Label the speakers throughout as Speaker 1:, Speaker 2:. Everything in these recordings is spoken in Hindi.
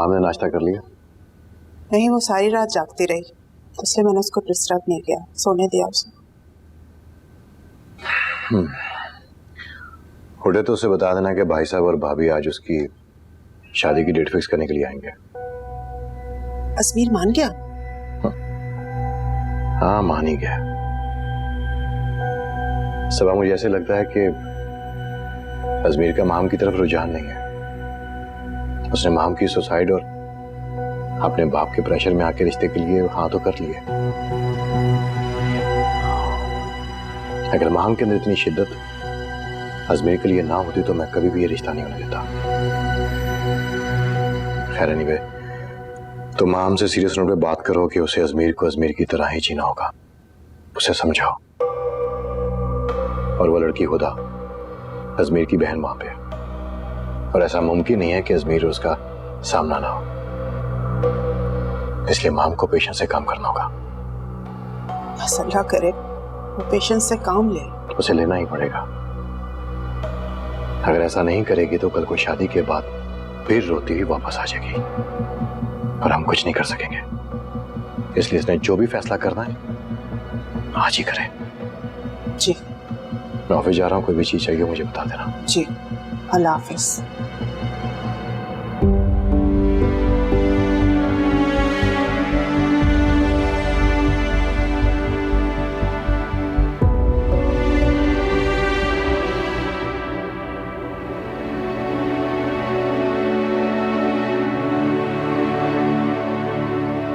Speaker 1: माम ने नाश्ता कर लिया?
Speaker 2: नहीं, वो सारी रात जागती रही, इसलिए मैंने उसको डिस्टर्ब नहीं किया, सोने दिया उसे।
Speaker 1: उठे तो उसे बता देना कि भाई साहब और भाभी आज उसकी शादी की डेट फिक्स करने के लिए आएंगे।
Speaker 2: अजमीर मान गया?
Speaker 1: हाँ, मान ही गया। सबा मुझे ऐसे लगता है कि अजमीर का माम की तरफ रुझान नहीं है। उसने माम की सुसाइड और अपने बाप के प्रेशर में आके रिश्ते के लिए हाँ तो कर लिए। अगर माम के अंदर इतनी शिद्दत अजमेर के लिए ना होती तो मैं कभी भी ये रिश्ता नहीं होने देता। खैर एनीवे, तो माम से सीरियस नोट पे बात करो कि उसे अजमेर को अजमेर की तरह ही जीना होगा। उसे समझाओ। और वो लड़की खुदा अजमेर की बहन मां पे, और ऐसा मुमकिन नहीं है कि अजमेर उसका सामना ना हो। इसलिए माम को पेशेंस से काम करना होगा।
Speaker 2: बस अल्लाह करे वो पेशेंस से काम ले।
Speaker 1: उसे लेना ही पड़ेगा। अगर ऐसा नहीं करेगी तो कल को शादी के बाद फिर रोती हुई वापस आ जाएगी और हम कुछ नहीं कर सकेंगे। इसलिए इसने जो भी फैसला करना है आज ही करे।
Speaker 2: जी।
Speaker 1: मैं ऑफिस जा रहा हूँ, कोई भी चीज चाहिए मुझे बता देना।
Speaker 2: जी, अल्लाह हाफिज।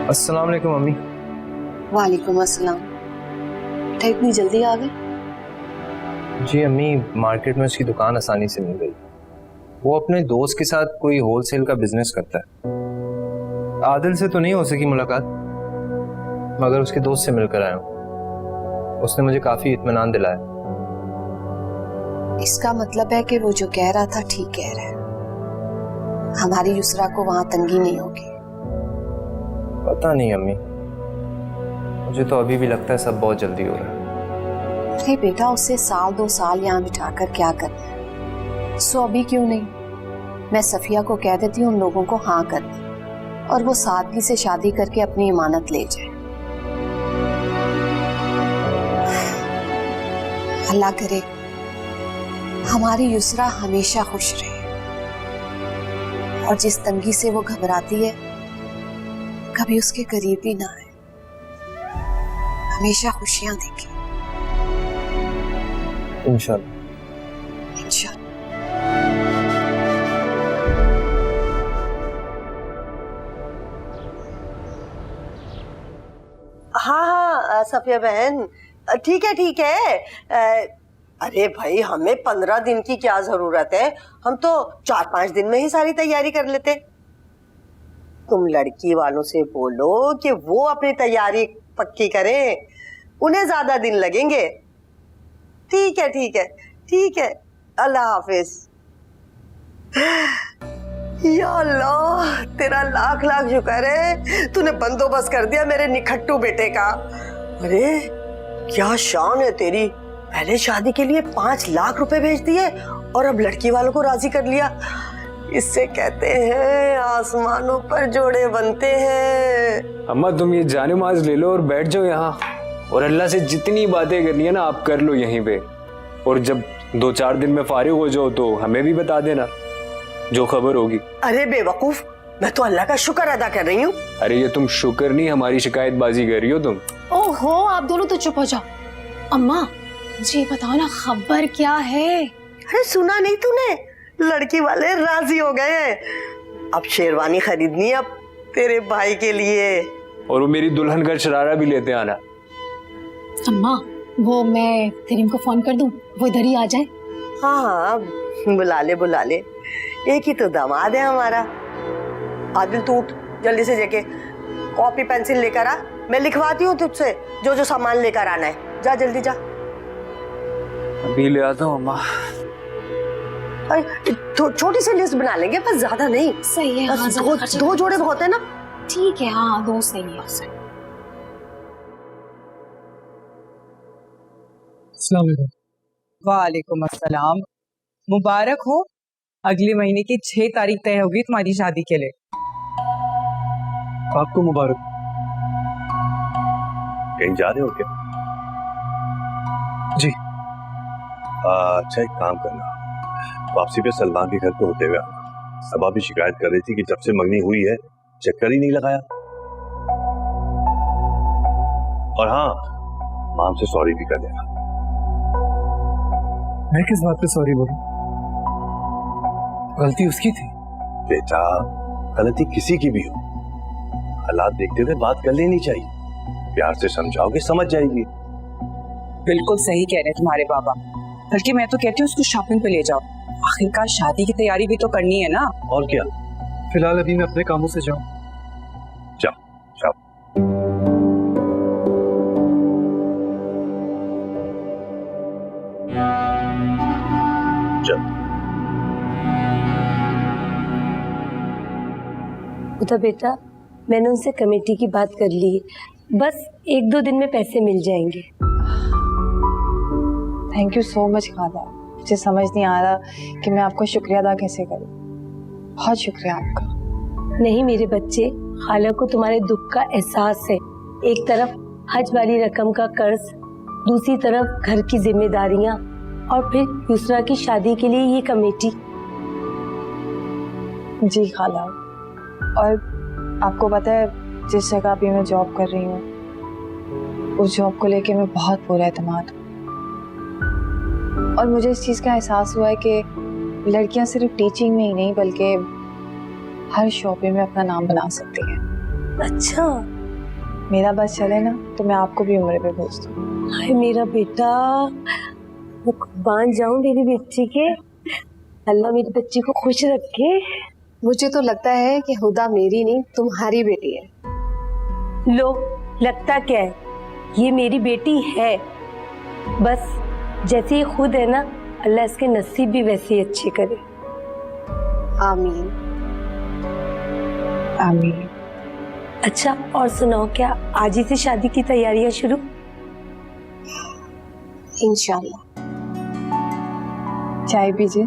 Speaker 3: अस्सलाम वालेकुम मम्मी।
Speaker 4: वालेकुम अस्सलाम। तो इतनी जल्दी आ गए?
Speaker 3: जी अम्मी, मार्केट में उसकी दुकान आसानी से मिल गई। वो अपने दोस्त के साथ कोई होलसेल का बिजनेस करता है। आदिल से तो नहीं हो सकी मुलाकात, मगर उसके दोस्त से मिलकर आया हूँ। उसने मुझे काफी इत्मीनान दिलाया।
Speaker 4: इसका मतलब है कि वो जो कह रहा था ठीक कह रहा है। हमारी युसरा को वहां तंगी नहीं होगी।
Speaker 3: पता नहीं अम्मी, मुझे तो अभी भी लगता है सब बहुत जल्दी हो रहा है।
Speaker 4: अरे बेटा, उसे साल 2 साल यहाँ बिठाकर क्या करना है? सो अभी क्यों नहीं, मैं सफिया को कह देती हूँ उन लोगों को हाँ कर दे और वो सादगी से शादी करके अपनी इमानत ले जाए। अल्लाह करे हमारी युसरा हमेशा खुश रहे और जिस तंगी से वो घबराती है कभी उसके करीब भी ना आए। हमेशा खुशियां देखे
Speaker 3: इंशाल्लाह।
Speaker 4: इंशाल्लाह।
Speaker 5: हाँ सफिया बहन, ठीक है ठीक है। अरे भाई, हमें 15 दिन की क्या जरूरत है, हम तो 4-5 दिन में ही सारी तैयारी कर लेते। तुम लड़की वालों से बोलो कि वो अपनी तैयारी पक्की करें, उन्हें ज्यादा दिन लगेंगे। ठीक है ठीक है ठीक है, अल्लाह हाफिज। या अल्लाह, तेरा लाख लाख शुक्र है, तूने बंदोबस्त कर दिया मेरे निखट्टू बेटे का। अरे क्या शान है तेरी, पहले शादी के लिए 5 लाख रुपए भेज दिए और अब लड़की वालों को राजी कर लिया। इससे कहते हैं आसमानों पर जोड़े बनते हैं।
Speaker 6: अम्मा, तुम ये जाने माज ले लो और बैठ जाओ यहाँ, और अल्लाह से जितनी बातें करनी है ना आप कर लो यहीं पे। और जब 2-4 दिन में फारिग हो जाओ तो हमें भी बता देना जो खबर होगी।
Speaker 5: अरे बेवकूफ, मैं तो अल्लाह का शुक्र अदा कर रही हूँ।
Speaker 6: अरे ये तुम शुक्र नहीं, हमारी शिकायतबाजी कर रही हो तुम।
Speaker 7: ओहो, आप दोनों तो चुप हो जाओ। अम्मा मुझे बताओ ना, खबर क्या है?
Speaker 5: अरे सुना नहीं तूने, लड़की वाले राजी हो गए हैं। अब शेरवानी खरीदनी है अब तेरे भाई के लिए,
Speaker 6: और वो मेरी दुल्हन का शरारा भी लेते आना।
Speaker 7: अम्मा वो मैं करीम को फोन कर दूं, वो इधर ही आ जाए।
Speaker 5: हाँ हाँ, बुला ले बुला ले, एक ही तो दामाद है हमारा। आदिल तू उठ, जल्दी से जाके कॉपी पेंसिल लेकर आ, मैं लिखवाती हूँ तुझसे जो जो सामान लेकर आना है। जा जल्दी जा।
Speaker 6: अभी ले आता हूँ अम्मा।
Speaker 5: छोटी सी लिस्ट बना लेंगे, बस ज्यादा नहीं।
Speaker 7: सही है। हाँ,
Speaker 5: 2 जोड़े बहुत है ना।
Speaker 7: ठीक है, हाँ 2 सही है।
Speaker 8: वालेकुम अस्सलाम। मुबारक हो, अगले महीने की 6 तारीख तय होगी तुम्हारी शादी के लिए। आपको मुबारक।
Speaker 1: कहीं जा रहे हो क्या?
Speaker 8: जी।
Speaker 1: अच्छा, एक काम करना, वापसी पे सलमान के घर पे होते हुए आना। सबा भी शिकायत कर रही थी कि जब से मंगनी हुई है चक्कर ही नहीं लगाया। और हाँ, माम से सॉरी भी कर देना।
Speaker 8: मैं किस बात पे सॉरी बोलूं? गलती उसकी थी।
Speaker 1: बेटा, गलती किसी की भी हो, हालात देखते हुए बात कर लेनी चाहिए। प्यार से समझाओगे समझ जाएगी।
Speaker 9: बिल्कुल सही कह रहे हैं तुम्हारे बाबा। बल्कि मैं तो कहती हूँ उसको शॉपिंग पे ले जाओ। आखिरकार शादी की तैयारी भी तो करनी है ना।
Speaker 1: और क्या,
Speaker 8: फिलहाल अभी मैं अपने कामों से जाऊं।
Speaker 1: जाओ जाओ।
Speaker 10: उधर बेटा, मैंने उनसे कमेटी की बात कर ली है, बस 1-2 दिन में पैसे मिल जाएंगे।
Speaker 11: थैंक यू सो मच खाला। मुझे समझ नहीं आ रहा कि मैं आपको शुक्रिया अदा कैसे करूं। बहुत शुक्रिया आपका।
Speaker 10: नहीं मेरे बच्चे, खाला को तुम्हारे दुख का एहसास है। एक तरफ हज वाली रकम का कर्ज, दूसरी तरफ घर की जिम्मेदारियां, और फिर दूसरा की शादी के लिए ये कमेटी।
Speaker 11: जी खाला, और आपको पता है जिस जगह अभी मैं जॉब कर रही हूँ, उस जॉब को लेके मैं बहुत पूरा एतमाद हूँ। और मुझे इस चीज़ का एहसास हुआ है कि लड़कियाँ सिर्फ टीचिंग में ही नहीं बल्कि हर शोबे में अपना नाम बना सकती हैं।
Speaker 10: अच्छा,
Speaker 11: मेरा बस चले ना तो मैं आपको भी उम्र पे भेज दूँ।
Speaker 10: हाय मेरा बेटा, मैं कुर्बान जाऊं मेरी बच्ची के। अल्लाह मेरी बच्ची को खुश रखे।
Speaker 4: मुझे तो लगता है कि हुदा मेरी नहीं तुम्हारी बेटी है।
Speaker 10: लो, लगता क्या है, ये मेरी बेटी है। बस जैसे ये खुद है ना, अल्लाह इसके नसीब भी वैसे ही अच्छे करे।
Speaker 4: आमीन
Speaker 11: आमीन।
Speaker 10: अच्छा, और सुनाओ, क्या आज ही से शादी की तैयारियां शुरू?
Speaker 4: इंशाल्लाह।
Speaker 11: चाय पीजिए।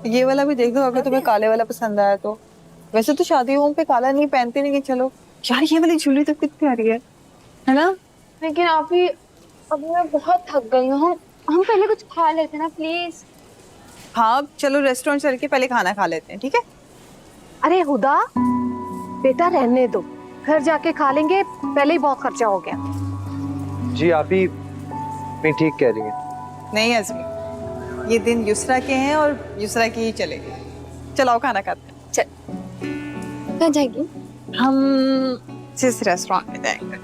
Speaker 11: ये वाला भी देख दो अगर तुम्हें काले वाला पसंद आया तो। वैसे तो शादियों पे काला नहीं पहनते, नहीं कि चलो यार ये वाली ज्वेलरी तो कितनी प्यारी है ना?
Speaker 7: लेकिन अभी मैं बहुत थक गई हूँ। हम पहले कुछ खा लेते ना प्लीज।
Speaker 11: हाँ चलो रेस्टोरेंट चल के पहले खाना खा लेते हैं, ठीक है?
Speaker 4: अरे हुदा, बेटा रहने दो, घर जाके खा लेंगे, पहले ही बहुत खर्चा हो गया।
Speaker 3: जी आप ही ठीक कह रही हैं।
Speaker 11: नहीं अजमी, ये दिन युसरा के हैं और युसरा की ही चलेगी। चलो आओ खाना खाते हैं।
Speaker 7: चल कहाँ जाएगी?
Speaker 11: हम जिस रेस्टोरेंट में जाएंगे।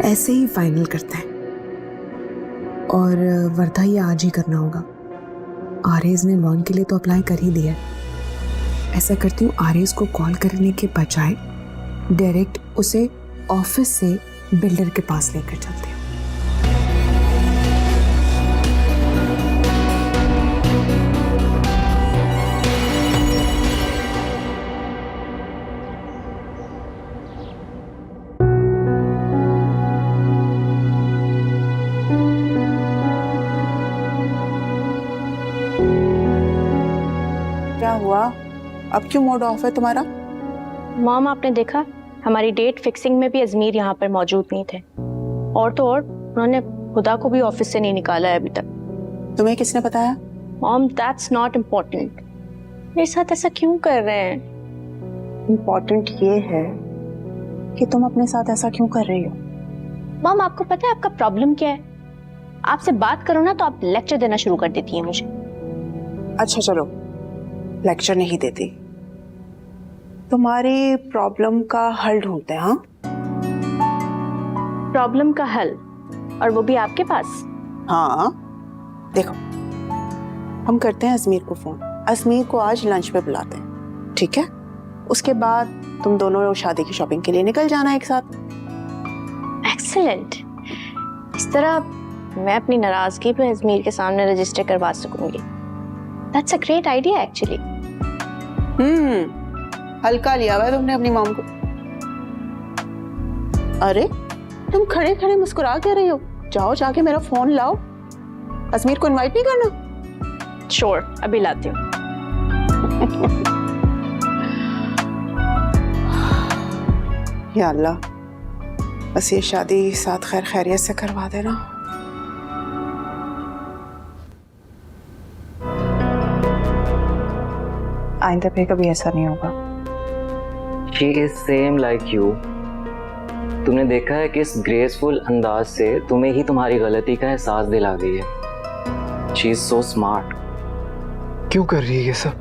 Speaker 12: ऐसे ही फाइनल करते हैं और वर्धा ये आज ही करना होगा। आरएस ने लोन के लिए तो अप्लाई कर ही दिया है। ऐसा करती हूँ, आरएस को कॉल करने के बजाय डायरेक्ट उसे ऑफिस से बिल्डर के पास लेकर चलते हैं।
Speaker 2: क्या हुआ? अब क्यों मूड ऑफ है तुम्हारा?
Speaker 13: मॉम, आपने देखा हमारी डेट फिक्सिंग में भी अजमीर यहाँ पर मौजूद नहीं थे, और तो और उन्होंने खुदा को भी ऑफिस से नहीं निकाला है अभी तक।
Speaker 2: तुम्हें किसने बताया?
Speaker 13: Mom, that's not important. मेरे साथ ऐसा क्यों कर रहे हैं?
Speaker 2: इम्पोर्टेंट ये है कि तुम अपने साथ ऐसा क्यों कर रही हो।
Speaker 13: मॉम, आपको पता है आपका प्रॉब्लम क्या है? आपसे बात करो ना तो आप लेक्चर देना शुरू कर देती है मुझे।
Speaker 2: अच्छा चलो, लेक्चर नहीं देती, तुम्हारी प्रॉब्लम का हल ढूंढते हैं। हाँ,
Speaker 13: प्रॉब्लम का हल, और वो भी आपके पास?
Speaker 2: हाँ देखो, हम करते हैं अजमीर को फोन। अजमीर को आज लंच पे बुलाते हैं, ठीक है? उसके बाद तुम दोनों शादी की शॉपिंग के लिए निकल जाना एक साथ।
Speaker 13: एक्सीलेंट। इस तरह मैं अपनी नाराजगी पे अजमीर के सामने रजिस्टर करवा सकूंगी। That's a great idea actually.
Speaker 2: हल्का लिया हुआ है तुमने अपनी मॉम को। अरे तुम खड़े खड़े मुस्कुरा क्या रही हो? जाओ जाके मेरा फोन लाओ। अजमीर को इनवाइट नहीं करना?
Speaker 13: Sure, अभी लाती हूँ।
Speaker 2: या अल्लाह, बस ये शादी साथ खैर खैरियत से करवा देना। आइंदा पे कभी ऐसा नहीं होगा।
Speaker 3: She is same like you. तुमने देखा है किस ग्रेसफुल अंदाज से तुम्हें ही तुम्हारी गलती का एहसास दिला गई है। She is so smart.
Speaker 8: क्यों कर रही है ये सब?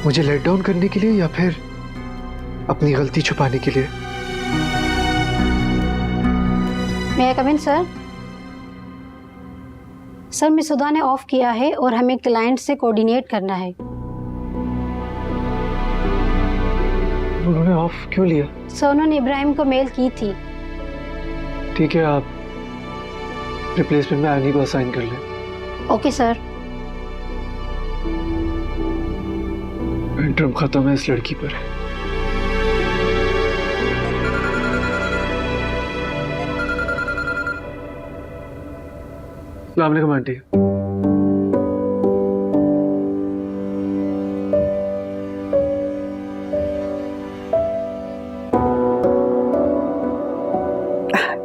Speaker 8: मुझे लेट डाउन करने के लिए या फिर अपनी गलती छुपाने के लिए?
Speaker 7: मैं कम इन सर? सर, मिस हुदा ने ऑफ किया है और हमें क्लाइंट से कोऑर्डिनेट करना है।
Speaker 8: उन्होंने ऑफ क्यों लिया?
Speaker 7: सर, उन्होंने इब्राहिम को मेल की थी।
Speaker 8: ठीक है, आप रिप्लेसमेंट में आनी को असाइन कर लें।
Speaker 7: Okay sir.
Speaker 8: इंटरम खत्म है, इस लड़की पर है। अस्सलाम वालेकुम आंटी।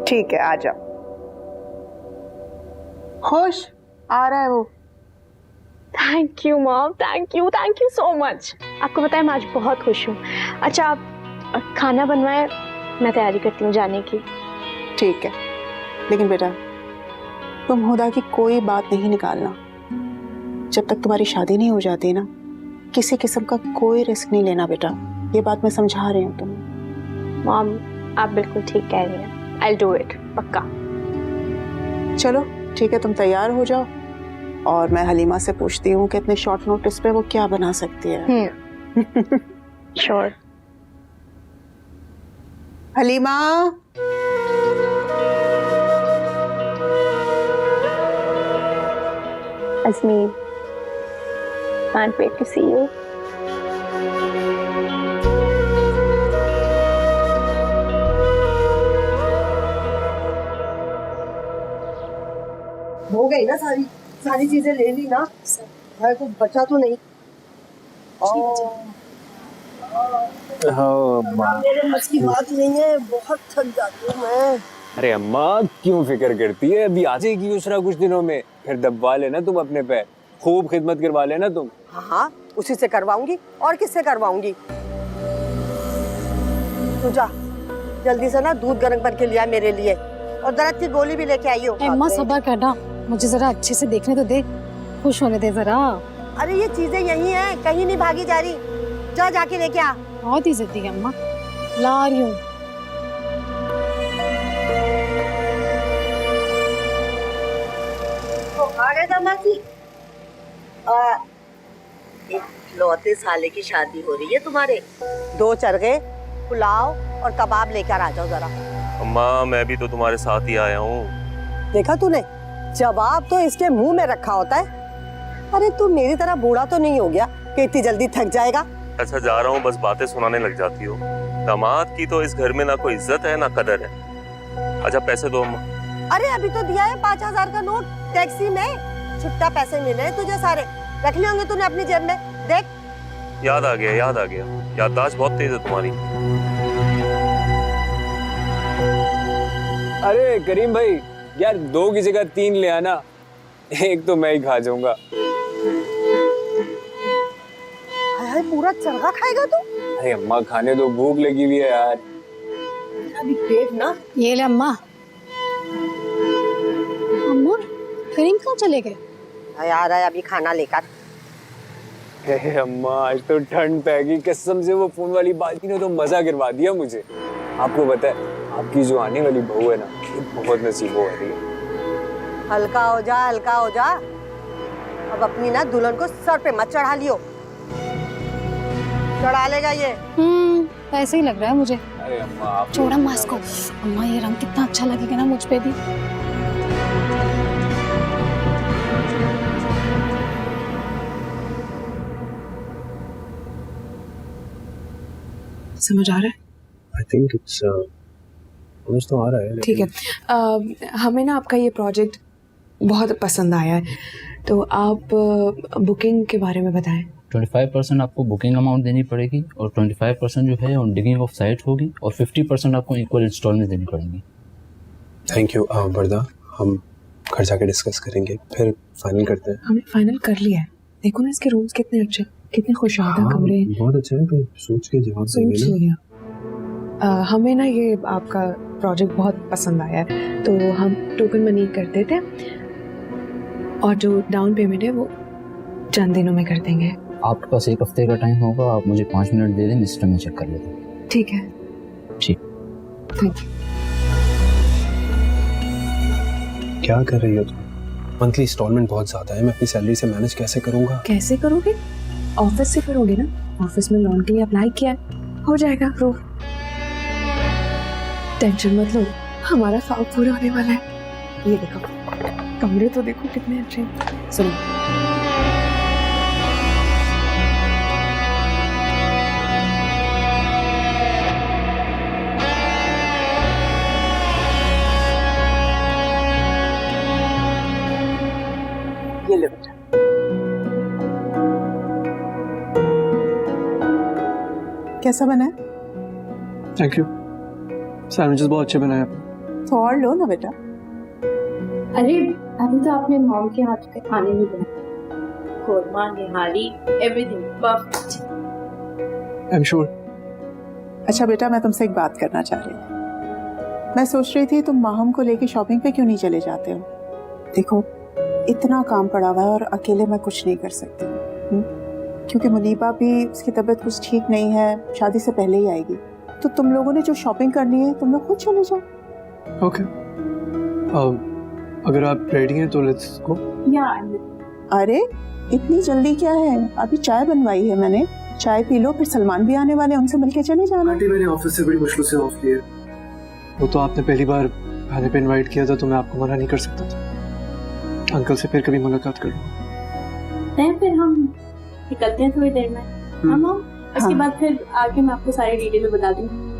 Speaker 2: ठीक है, आ जाओ। खुश, आ रहा है वो।
Speaker 13: Thank you mom, thank you so much. आपको पता है मैं आज बहुत खुश हूँ। अच्छा आप खाना बनवाएं, मैं तैयारी करती हूँ जाने की।
Speaker 2: ठीक है, लेकिन बेटा तुम हुदा की कोई बात नहीं निकालना। जब तक तुम्हारी शादी नहीं हो जाती ना, किसी किस्म का कोई रिस्क नहीं लेना बेटा। ये बात मैं समझा रही हूँ तुम्हें।
Speaker 13: मॉम आप बिल्कुल ठीक कह रही हैं। I'll do it, पक्का।
Speaker 2: चलो ठीक है, तुम तैयार हो जाओ और मैं हलीमा से पूछती हूँ कि इतने शॉर्ट नोटिस पे वो क्या बना सकती है।
Speaker 13: Sure.
Speaker 2: Halima,
Speaker 13: Azmeer, can't wait to see you.
Speaker 5: हो गई ना सारी चीजें ले ली ना? भाई कुछ बचा तो नहीं? मेरे बस की बात नहीं है, बहुत थक जाती हूँ मैं।
Speaker 6: अरे अम्मा क्यों फिक्र करती है, अभी आ जाएगी यूसरा कुछ दिनों में, फिर दबवा लेना तुम अपने पैर, खूब खिदमत करवा लेना तुम।
Speaker 5: हाँ उसी से करवाऊंगी, और किससे करवाऊंगी? तू जा जल्दी से ना दूध गर्म करके लिया मेरे लिए, और दर्द की गोली भी लेके आई हो।
Speaker 7: अम्मा सब्र करना, मुझे जरा अच्छे से देखने तो दे, खुश होने दे जरा।
Speaker 5: अरे ये चीजें यही हैं, कहीं नहीं भागी जा रही। जा जाके लेके आ।
Speaker 7: बहुत ही जिद्दी है अम्मा, ला रही हूँ।
Speaker 5: तो आ गए दामाजी। इकलौते साले की शादी हो रही है तुम्हारे, 2 चरगे, पुलाव और कबाब लेकर आ जाओ जरा।
Speaker 14: अम्मा मैं भी तो तुम्हारे साथ ही आया हूँ।
Speaker 5: देखा तूने, जवाब तो इसके मुंह में रखा होता है। अरे तू मेरी तरह बूढ़ा तो नहीं हो गया कि इतनी जल्दी थक जाएगा।
Speaker 14: अच्छा जा रहा हूँ, बस बातें सुनाने लग जाती हो। दामाद की तो इस घर में ना कोई इज्जत है ना कदर है। अच्छा पैसे दो अम्मा।
Speaker 5: अरे अभी तो दिया है 5000 का नोट टैक्सी में, छुट्टा पैसे मिले तुझे सारे, रख लिए होंगे तूने अपनी जेब में। देख
Speaker 14: याद आ गया, याददाश्त बहुत तेज है तुम्हारी।
Speaker 6: अरे करीम भाई यार 2 की जगह 3 ले आना, एक तो मैं ही खा जाऊंगा।
Speaker 5: हाय पूरा चरगा खाएगा तू?
Speaker 6: अरे अम्मा खाने दो, भूख लगी हुई है यार।
Speaker 5: अभी पेट ना।
Speaker 7: ये ले अम्मा। अम्मा करीम कहाँ चले गए?
Speaker 5: यार अभी खाना लेकर।
Speaker 6: अरे अम्मा आज तो ठंड पैगी, कसम से वो फोन वाली बात ने तो मजा करवा दिया मुझे। आपको पता है आपकी जो आने वाली बहू है ना, बहुत नसीब हो रही है।
Speaker 5: हल्का हो जा, हल्का हो जा। अब अपनी ना दुल्हन को सर पे मत चढ़ा लियो, चढ़ा लेगा ये।
Speaker 7: ऐसे ही लग रहा है मुझे।
Speaker 6: अरे अम्मा आप
Speaker 7: छोड़ अम्मा इसको। अम्मा ये रंग कितना अच्छा लगेगा ना मुझ पे भी।
Speaker 12: समझ आ रहा है?
Speaker 8: आई थिंक इट्स समझ तो आ रहा है।
Speaker 12: ठीक है, हमें ना आपका ये प्रोजेक्ट बहुत पसंद आया है, तो आप बुकिंग के बारे में बताएं।
Speaker 15: 25% आपको बुकिंग अमाउंट देनी पड़ेगी और 25% जो है ऑन डिगिंग ऑफ साइट होगी और 50% आपको इक्वल इंस्टॉलमेंट देनी पड़ेगी।
Speaker 8: थैंक यू वर्दा, हम घर जाके डिस्कस करेंगे, फिर फाइनल करते हैं।
Speaker 12: हमने फाइनल कर लिया है। देखो ना इसके रूम्स कितने अच्छे, कितने खुशहाल कमरे हैं।
Speaker 8: बहुत अच्छा है, तो सोच के जवाब
Speaker 12: सोच लिया। हमें ना ये आपका प्रोजेक्ट बहुत पसंद आया है, तो हम टोकन मनी कर देते हैं और जो डाउन पेमेंट है वो चंद दिनों में कर देंगे।
Speaker 15: आपके पास 1 हफ्ते का टाइम होगा, आप मुझे 5 मिनट दे दें, सिस्टम में चेक कर लेते हैं।
Speaker 12: ठीक है।
Speaker 15: ठीक,
Speaker 12: थैंक यू।
Speaker 8: क्या कर रही हो तुम? मंथली इंस्टॉलमेंट बहुत ज्यादा है, मैं अपनी सैलरी से मैनेज कैसे करूंगा?
Speaker 12: कैसे करोगे? ऑफिस से करोगे ना, ऑफिस में लोन के लिए अप्लाई किया है, हो जाएगा अप्रूव। टेंशन मत लो, हमारा ख्वाब पूरा होने वाला है। ये देखो कमरे तो देखो कितने अच्छे हैं। सुनो ये लो बेटा।
Speaker 2: कैसा बना है?
Speaker 8: थैंक यू, सैंडविचेस बहुत अच्छे बनाए आपने।
Speaker 2: तो और लो ना बेटा।
Speaker 7: अरे अभी तो आपने मॉम के हाथ के खाने नहीं बनाए, korma, nihari, everything perfect.
Speaker 8: I am sure.
Speaker 2: अच्छा बेटा, मैं तुमसे एक बात करना चाह रही थी। मैं सोच रही थी तुम माहम को लेके शॉपिंग पे क्यों नहीं चले जाते हो? देखो इतना काम पड़ा हुआ है और अकेले मैं कुछ नहीं कर सकती हूँ, क्योंकि मुनीबा भी, उसकी तबीयत कुछ ठीक नहीं है, शादी से पहले ही आएगी। तो तुम लोगों ने जो शॉपिंग करनी है तुम लोग खुद चले जाओ।
Speaker 8: ओके, अगर आप रेडी हैं तो लेट्स गो।
Speaker 2: अरे इतनी जल्दी क्या है? अभी चाय बनवाई है मैंने, चाय पी लो, फिर सलमान भी आने वाले, उनसे मिलके चले जाना।
Speaker 8: आंटी मैंने ऑफिस से बड़ी मुश्किल से ऑफ किया। वो तो आपने पहली बार खाने पे इनवाइट किया था तो मैं आपको मना नहीं कर सकता था। अंकल से फिर कभी मुलाकात कर लूँगा।
Speaker 7: फिर हम निकलते हैं थोड़ी देर में, हम उसके बाद फिर आके मैं आपको सारी डिटेल में बता दूंगी।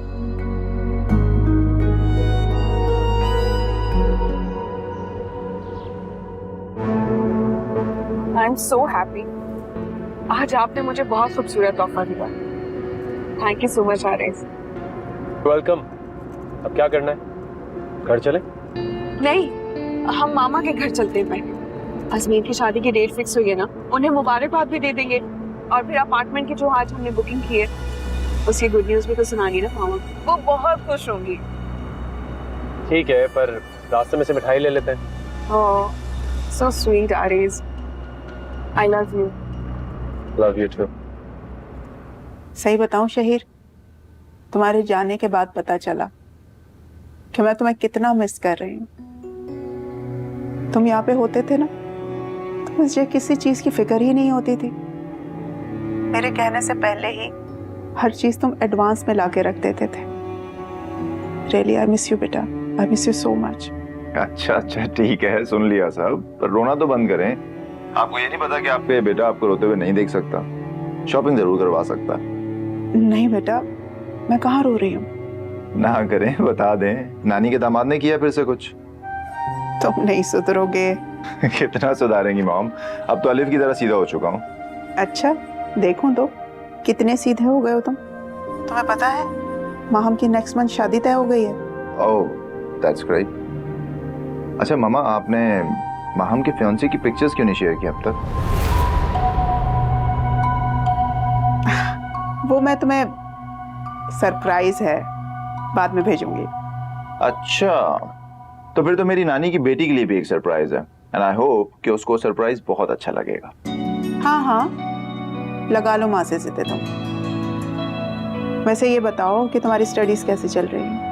Speaker 11: I am so happy. आज आपने मुझे बहुत खूबसूरत तोहफा दिया। Thank you so much Aarez.
Speaker 6: Welcome. अब क्या करना है? घर चले?
Speaker 11: नहीं, हम मामा के घर चलते हैं पहले। अजमीर की शादी की डेट फिक्स हुई है ना, उन्हें मुबारकबाद भी दे देंगे और फिर अपार्टमेंट की जो आज हमने बुकिंग की है उसकी गुड न्यूज़ भी तो सुनानी ना मामा, वो बहुत खुश होंगी।
Speaker 6: ठीक है, पर रास्ते में से मिठाई ले लेते हैं।
Speaker 11: Oh so sweet Aarez, I love you.
Speaker 6: Love you too.
Speaker 2: सही बताऊं शहीर, तुम्हारे जाने के बाद पता चला कि मैं तुम्हें कितना मिस कर रही हूँ। तुम यहाँ पे होते थे ना तो मुझे किसी चीज की फिक्र ही नहीं होती थी। मेरे कहने से पहले ही हर चीज तुम एडवांस में लाके रख देते थे। रियली आई मिस यू बेटा, I miss you so much.
Speaker 16: अच्छा अच्छा ठीक है, सुन लिया साहब, पर रोना तो बंद करें। आपको ये नहीं पता कि आपके बेटा आपको रोते हुए नहीं देख सकता? शॉपिंग जरूर करवा सकता।
Speaker 2: नहीं बेटा, मैं कहाँ रो रही हूँ।
Speaker 16: ना करें, बता दें, नानी के दामाद ने किया फिर से कुछ?
Speaker 2: तुम नहीं सुधरोगे।
Speaker 16: कितना सुधारेंगी मॉम, अब तो अलिफ की तरह सीधा हो चुका हूँ।
Speaker 2: अच्छा देखो तो कितने सीधे हो गए हो तुम। तुम्हें पता है माहम की नेक्स्ट मंथ शादी तय हो गई है।
Speaker 16: Oh that's great. अच्छा मामा, आपने माहम के फियांसे की पिक्चर्स क्यों नहीं शेयर की अब तक?
Speaker 2: वो मैं तुम्हें सरप्राइज है, बाद में भेजूंगी।
Speaker 16: अच्छा, तो फिर तो मेरी नानी की बेटी के लिए भी एक सरप्राइज है, एंड आई होप कि उसको सरप्राइज बहुत अच्छा लगेगा।
Speaker 2: हाँ हाँ, लगा लो माँ से जिद्द तुम। वैसे ये बताओ कि तुम्हारी स्टडीज कैसे चल रही हैं?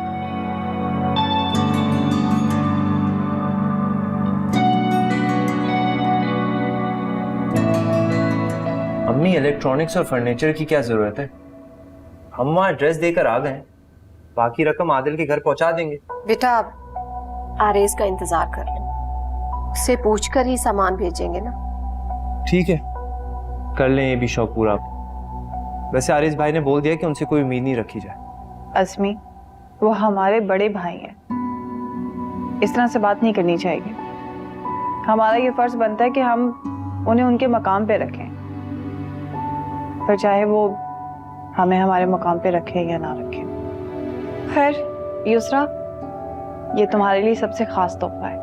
Speaker 3: अम्मी, इलेक्ट्रॉनिक्स और फर्नीचर की क्या जरूरत है? हम वहाँ एड्रेस देकर आ गए, बाकी रकम आदिल के घर पहुंचा देंगे।
Speaker 4: बेटा आरेज का इंतजार कर लो, उससे पूछकर ही सामान भेजेंगे ना।
Speaker 3: ठीक है, कर लें ये भी शौक पूरा। वैसे आरिज भाई ने बोल दिया कि उनसे कोई उम्मीद नहीं रखी जाए।
Speaker 11: अज़मी, वो हमारे बड़े भाई हैं, इस तरह से बात नहीं करनी चाहिए। हमारा ये फर्ज बनता है कि हम उन्हें उनके मकाम पे रखें, फिर चाहे वो हमें हमारे मकाम पे रखें या ना रखें। खैर युसरा, ये तुम्हारे लिए सबसे खास तोहफा है।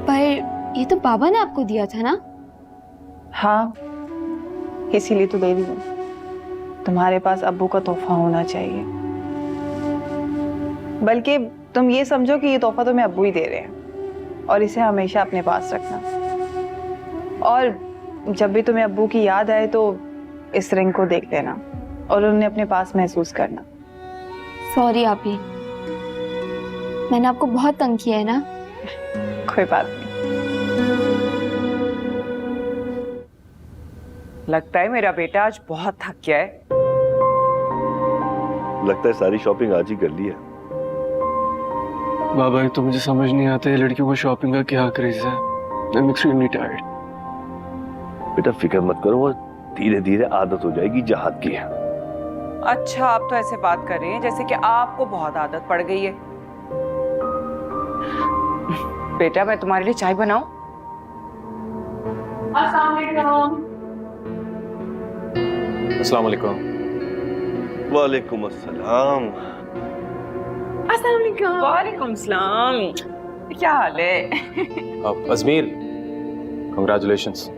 Speaker 7: पर ये तो बाबा ने आपको दिया था ना?
Speaker 11: हाँ, इसीलिए तो दे दी हूँ। तुम्हारे पास अब्बू का तोहफा होना चाहिए, बल्कि तुम ये समझो कि ये तोहफा तुम्हें अब्बू ही दे रहे हैं और इसे हमेशा अपने पास रखना। और जब भी तुम्हें अब्बू की याद आए तो इस रिंग को देख लेना और उन्हें अपने पास महसूस करना।
Speaker 7: सॉरी आपी, मैंने आपको बहुत तंग किया है ना?
Speaker 11: कोई बात नहीं।
Speaker 9: लगता है मेरा बेटा आज बहुत थक गया है।
Speaker 14: लगता है सारी शॉपिंग आज ही कर ली है।
Speaker 8: बाबा, तो मुझे समझ नहीं आता है लड़कियों को शॉपिंग का क्या क्रेज है। I'm extremely tired.
Speaker 14: बेटा फिक्र मत करो, वो धीरे धीरे आदत हो जाएगी जहाद की।
Speaker 9: अच्छा, आप तो ऐसे बात कर रहे हैं जैसे कि आपको बहुत आदत पड़ गई है। बेटा मैं तुम्हारे लिए चाय बनाऊं?
Speaker 6: अस्सलाम वालेकुम।
Speaker 14: वालेकुम अस्सलाम।
Speaker 9: वालेकुम सलाम। क्या हाल है?
Speaker 6: अजमीर, कांग्रेचुलेशंस।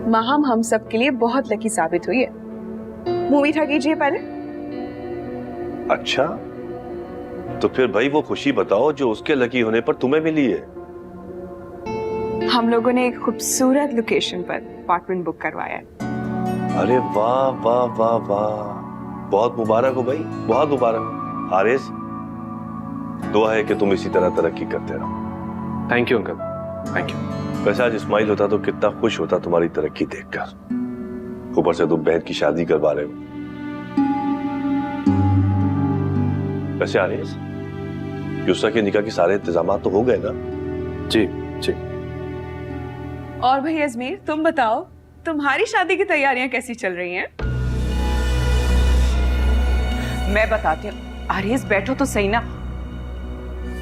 Speaker 11: माहम हम सब के लिए बहुत लकी साबित हुई है। मुंह मीठा कीजिए पहले।
Speaker 14: अच्छा, तो फिर भाई वो खुशी बताओ जो उसके लकी होने पर तुम्हें मिली है।
Speaker 11: हम लोगों ने एक खूबसूरत लोकेशन पर अपार्टमेंट बुक करवाया है।
Speaker 14: अरे वाह वाह वाह वाह, बहुत मुबारक हो भाई, बहुत मुबारक। आरिस, दुआ है कि तुम इसी तरह तरक्की करते रहो।
Speaker 6: Thank you uncle, thank you.
Speaker 14: वैसे आज इस्माइल होता तो कितना खुश होता तुम्हारी तरक्की देखकर। ऊपर से तुम बहन की शादी करवा रहे हो। वैसे आरिस, युसरा के निकाह के सारे इंतजाम तो हो गए ना?
Speaker 6: जी जी।
Speaker 11: और भाई अजमीर, तुम बताओ, तुम्हारी शादी की तैयारियां कैसी चल रही हैं?
Speaker 9: मैं बताती हूँ। आरिस बैठो तो सही ना।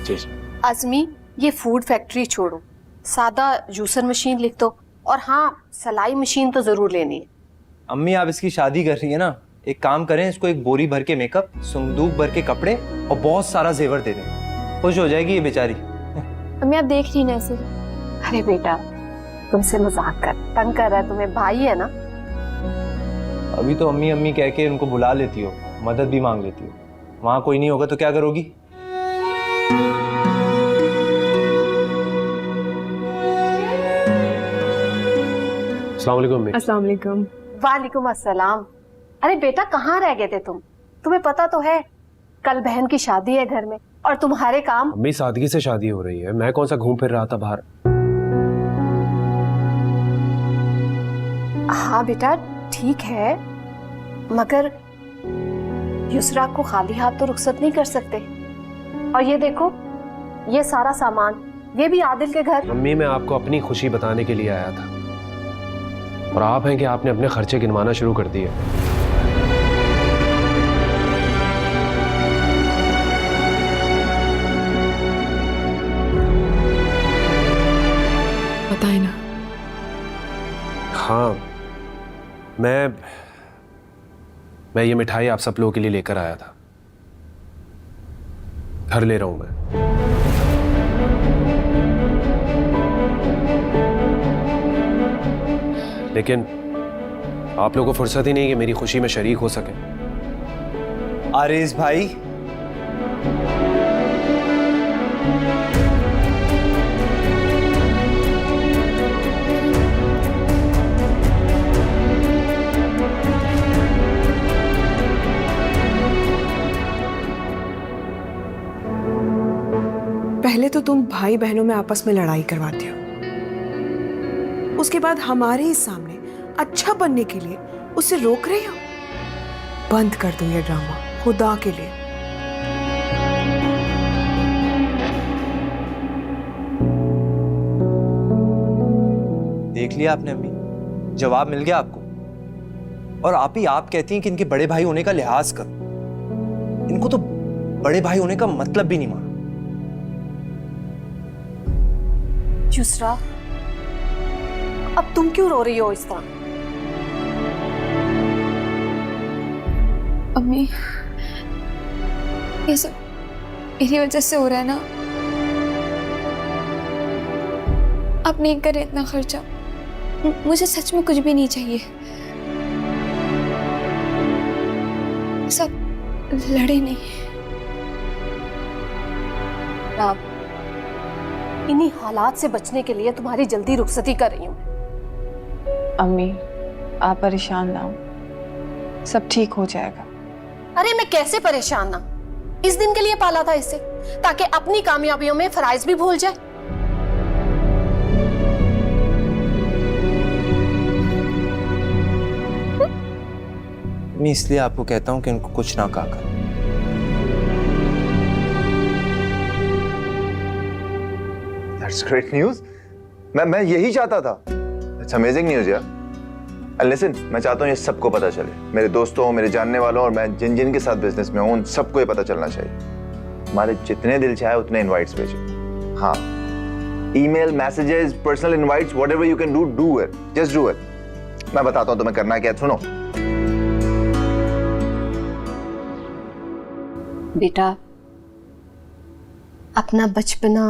Speaker 6: जी।
Speaker 4: आजमी, ये फूड फैक्ट्री छोड़ो, सादा जूसर मशीन लिख दो, और हाँ, सिलाई मशीन तो जरूर लेनी है।
Speaker 3: अम्मी, आप इसकी शादी कर रही है ना, एक काम करें, इसको एक बोरी भर के मेकअप, संदूक भर के कपड़े और बहुत सारा जेवर दे दें। खुश हो जाएगी ये बेचारी।
Speaker 13: अम्मी आप देख रही ना ऐसे।
Speaker 4: अरे बेटा, तुमसे मजाक कर, तंग कर रहा है तुम्हें, भाई है ना।
Speaker 3: अभी तो अम्मी अम्मी कह के उनको बुला लेती हो, मदद भी मांग लेती हो। वहां कोई नहीं होगा तो क्या करोगी?
Speaker 6: अस्सलाम वालेकुम अम्मी।
Speaker 11: अस्सलाम वालेकुम।
Speaker 4: वालेकुम अस्सलाम। अरे बेटा, कहाँ रह गए थे तुम? तुम्हें पता तो है कल बहन की शादी है घर में, और तुम्हारे काम।
Speaker 6: अम्मी, सादगी से शादी हो रही है, मैं कौन सा घूम फिर रहा था बाहर।
Speaker 4: हाँ बेटा, ठीक है, मगर युसरा को खाली हाथ तो रुखसत नहीं कर सकते। और ये देखो, ये सारा सामान, ये भी आदिल के घर।
Speaker 6: अम्मी, मैं आपको अपनी खुशी बताने के लिए आया था, और आप हैं कि आपने अपने खर्चे गिनवाना शुरू कर दिए।
Speaker 12: बताए ना।
Speaker 6: हाँ, मैं ये मिठाई आप सब लोगों के लिए लेकर आया था। घर ले रहा हूं मैं। लेकिन आप लोगों को फुर्सत ही नहीं कि मेरी खुशी में शरीक हो सके।
Speaker 3: आरिस भाई,
Speaker 12: पहले तो तुम भाई बहनों में आपस में लड़ाई करवाते हो, उसके बाद हमारे ही सामने अच्छा बनने के लिए उसे रोक रहे हो। बंद कर दो ये ड्रामा, खुदा के लिए।
Speaker 3: देख लिया आपने अम्मी, जवाब मिल गया आपको। और आप ही आप कहती हैं कि इनके बड़े भाई होने का लिहाज करो। इनको तो बड़े भाई होने का मतलब भी नहीं मालूम।
Speaker 4: युसरा, अब तुम क्यों रो रही हो इस तरह?
Speaker 7: अम्मी, ये सब मेरी वजह से हो रहा है ना। आप नहीं करें इतना खर्चा, मुझे सच में कुछ भी नहीं चाहिए। सब लड़े नहीं।
Speaker 4: आप इन्हीं हालात से बचने के लिए तुम्हारी जल्दी रुखसती कर रही हूँ।
Speaker 11: अम्मी, आप परेशान ना हो, सब ठीक हो जाएगा।
Speaker 4: अरे मैं कैसे परेशान ना, इस दिन के लिए पाला था इसे, ताकि अपनी कामयाबियों में फराइज भी भूल जाए।
Speaker 3: मैं इसलिए आपको कहता हूं कि इनको कुछ ना कहा करें।
Speaker 16: That's great news. मैं यही चाहता था। It's amazing news यार। And listen, मैं चाहता हूँ ये सबको पता चले, मेरे दोस्तों, मेरे जानने वालों, और मैं जिन जिन के साथ बिजनेस में हूँ उन सबको ये पता चलना चाहिए। हमारे जितने दिल चाहे उतने इनवाइट्स भेजिए। हाँ, email, messages, personal invites, whatever you can do, do it, just do it. मैं बताता हूँ तुम्हें करना क्या है, सुनो।
Speaker 4: बेटा, अपना बचपना,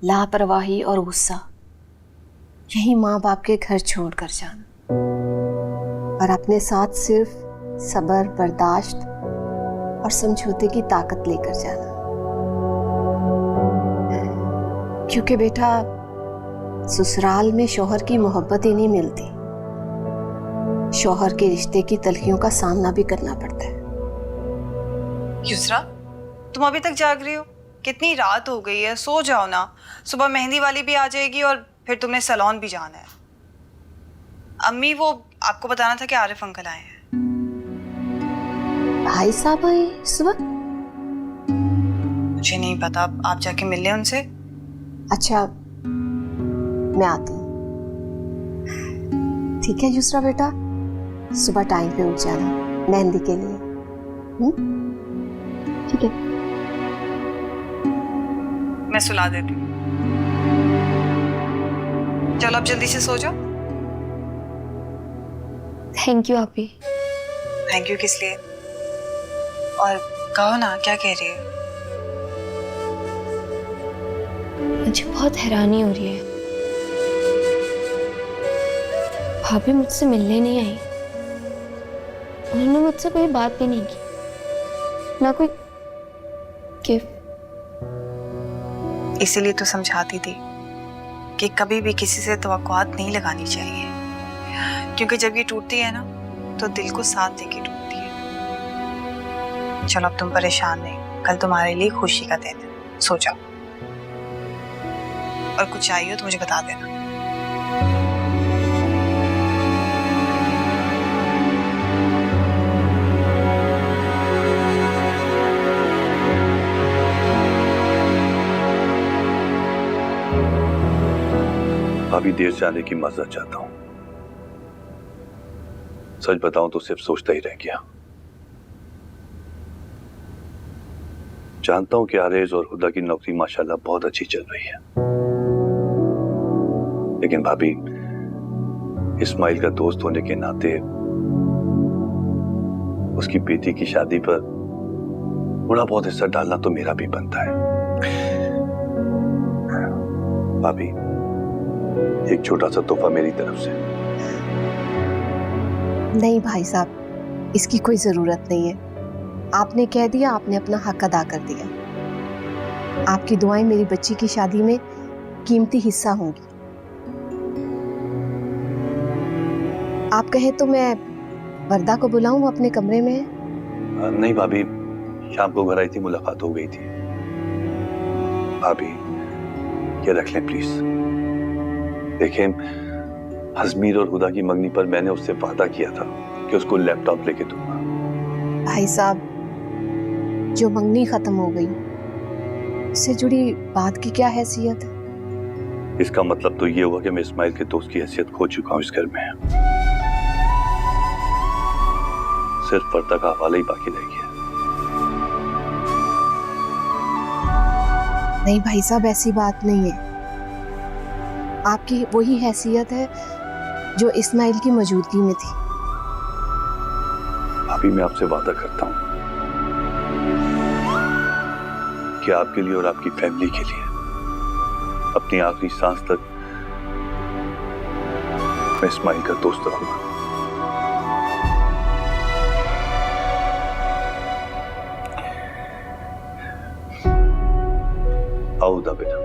Speaker 4: लापरवाही और गुस्सा यही माँ बाप के घर छोड़ कर जाना और अपने साथ सिर्फ सब्र, बर्दाश्त और समझौते की ताकत लेकर जाना। क्योंकि बेटा ससुराल में शौहर की मोहब्बत ही नहीं मिलती, शौहर के रिश्ते की तलखियों का सामना भी करना पड़ता है।
Speaker 17: युसरा, तुम अभी तक जाग रही हो? कितनी रात हो गई है, सो जाओ ना। सुबह मेहंदी वाली भी आ जाएगी और फिर तुमने सैलून भी जाना है। अम्मी वो आपको बताना था कि आरिफ अंकल आए हैं।
Speaker 4: भाई साहब आए सुबह?
Speaker 17: मुझे नहीं पता, आप जाके मिल लें उनसे।
Speaker 4: अच्छा, मैं आती हूँ। ठीक है युसरा बेटा, सुबह टाइम पे उठ जाना मेहंदी के लिए। ठीक है,
Speaker 17: मैं सुला देती हूँ। चलो अब जल्दी से सो जाओ।
Speaker 13: थैंक यू आपी।
Speaker 17: थैंक यू किस लिए? और कहो ना, क्या कह रही है?
Speaker 13: मुझे बहुत हैरानी हो रही है, भाभी मुझसे मिलने नहीं आई, उन्होंने मुझसे कोई बात भी नहीं की, ना कोई गिफ्ट।
Speaker 17: इसीलिए तो समझाती थी कि कभी भी किसी से तवक्कुआत नहीं लगानी चाहिए, क्योंकि जब ये टूटती है ना तो दिल को साथ लेके टूटती है। चलो अब तुम परेशान नहीं, कल तुम्हारे लिए खुशी का दिन है, सो जाओ। और कुछ चाहिए तो मुझे बता देना।
Speaker 14: अभी देर से आने की माजरत चाहता हूं। सच बताऊं तो सिर्फ सोचता ही रह गया। जानता हूं कि आरेज और हुदा की नौकरी माशाल्लाह बहुत अच्छी चल रही है, लेकिन भाभी इस्माइल का दोस्त होने के नाते उसकी बेटी की शादी पर थोड़ा बहुत हिस्सा डालना तो मेरा भी बनता है। भाभी, एक छोटा सा तोहफा मेरी तरफ से।
Speaker 4: नहीं भाई साहब, इसकी कोई जरूरत नहीं है। आपने कह दिया, आपने अपना हक अदा कर दिया। आपकी दुआएं मेरी बच्ची की शादी में कीमती हिस्सा होंगी। आप कहे तो मैं वर्दा को बुलाऊं, वो अपने कमरे में है।
Speaker 14: नहीं भाभी, शाम को घर आई थी, मुलाकात हो गई थी। भाभी ये रख लें प्लीज। देखें, अजमीर और हुदा की मंगनी पर मैंने उससे वादा किया था कि उसको लैपटॉप लेके दूंगा।
Speaker 4: भाई साहब, जो मंगनी खत्म हो गई, इससे जुड़ी बात की क्या हैसियत है?
Speaker 14: इसका मतलब तो ये हुआ कि मैं इस्माइल के दोस्त की हैसियत खो चुका हूं इस घर में। सिर्फ पर्दा का हवाला ही बाकी रह गया।
Speaker 4: नहीं भाई साहब, ऐसी बात नहीं है। आपकी वही हैसियत है जो इस्माइल की मौजूदगी में थी।
Speaker 14: भाभी, मैं आपसे वादा करता हूं कि आपके लिए और आपकी फैमिली के लिए अपनी आखिरी सांस तक मैं इस्माइल का दोस्त रहूंगा। आओ हुदा बेटा।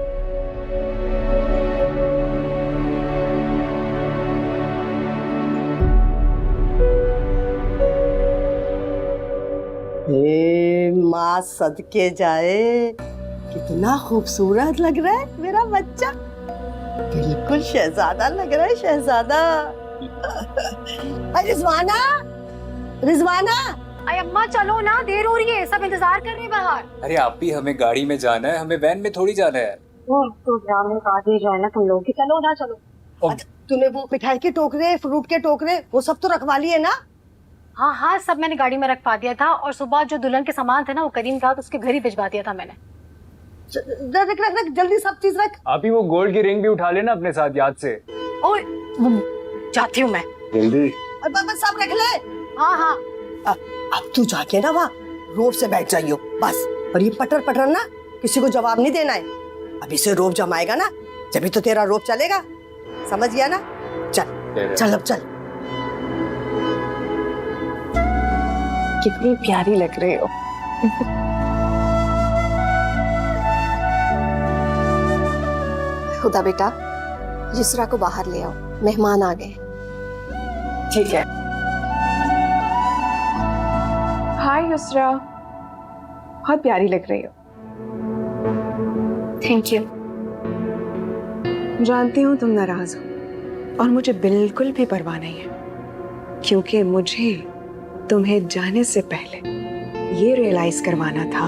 Speaker 5: माँ सदके जाए, कितना खूबसूरत लग रहा है मेरा बच्चा। बिल्कुल शहजादा लग रहा है, शहजादा। रिजवाना, रिजवाना।
Speaker 18: अरे अम्मा चलो ना, देर हो रही है, सब इंतजार कर रहे हैं बाहर।
Speaker 6: अरे आप भी, हमें गाड़ी में जाना है, हमें वैन में थोड़ी जाना है।
Speaker 18: वो तो ड्रामे आगे जो है ना तुम लोग की, चलो ना चलो।
Speaker 5: तूने वो मिठाई के टोकरे, फ्रूट के टोकरे, वो सब तो रखवा लिए ना?
Speaker 18: हाँ हाँ, सब मैंने गाड़ी में रखवा दिया था, और सुबह जो दुल्हन के सामान थे ना वो करीम था, तो उसके घर ही भिजवा दिया था मैंने।
Speaker 5: रख रख रख, जल्दी सब चीज रख।
Speaker 6: आप ही वो गोल्ड की रिंग भी उठा लेना अपने साथ याद से।
Speaker 18: ओए, जाती हूँ मैं।
Speaker 6: जल्दी।
Speaker 5: बस सब रख ले।
Speaker 18: हाँ हाँ।
Speaker 5: अब तू जाके ना वहाँ रोड से बैठ जाइयो बस। और ये पटर पटर ना किसी को जवाब नहीं देना है। अभी से रोब जमाएगा ना, जब तो तेरा रोब चलेगा, समझ गया ना? चल चल अब चल।
Speaker 11: कितनी प्यारी लग रही हो।
Speaker 4: खुदा बेटा, युसरा को बाहर ले आओ, मेहमान आ गए।
Speaker 11: ठीक है। हाय युसरा, बहुत प्यारी लग रही हो।
Speaker 4: Thank you.
Speaker 12: जानती हूँ तुम नाराज हो और मुझे बिल्कुल भी परवाह नहीं है, क्योंकि मुझे तुम्हें जाने से पहले ये रियलाइज करवाना था